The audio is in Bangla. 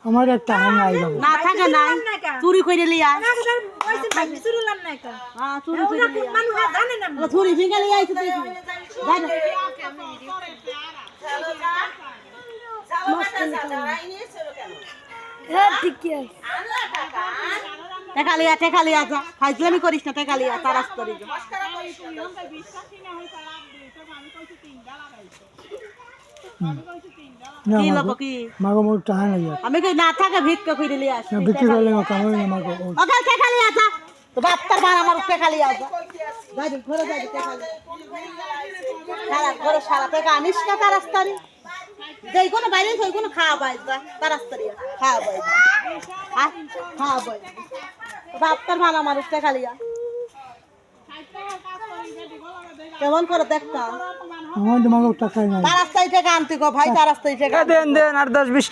আমার একটা হান নাই যাবে না থাকে নাই চুরি করে লিয়া চুরি করে লিয়া চুরি ফিঙ্গা লিয়া আইছে দেখি টেকা লিয়া যা ফাইজলামি করিস না টেকা লিয়া তারাস করি কি লোক কি মাগো মোর টাকা নাই আমি কই না থাকে ভিক্ষা কইরে লিয়া আসি বিক্রি করলে কামাই না মাগো ওখান টেকা লিয়া যা তো বাপ্তার বার আমার টেকা লিয়া যা যাই ঘরে যাই টেকা লিয়া সারা ঘরে সারা টেকা আনিস না তারাস করি যেই কোনো বাইরে সেই কোনো খাওয়া পাই যা তারাস করি খাওয়া পাই খাওয়া পাই বাপ্তার বার আমার টেকা লিয়া কেমন করে দেখতা আমার মাগো টাকা নাই তারাস্তাই থেকে আনতে গো ভাই তারাস্তাই থেকে দেন দেন আর 10-20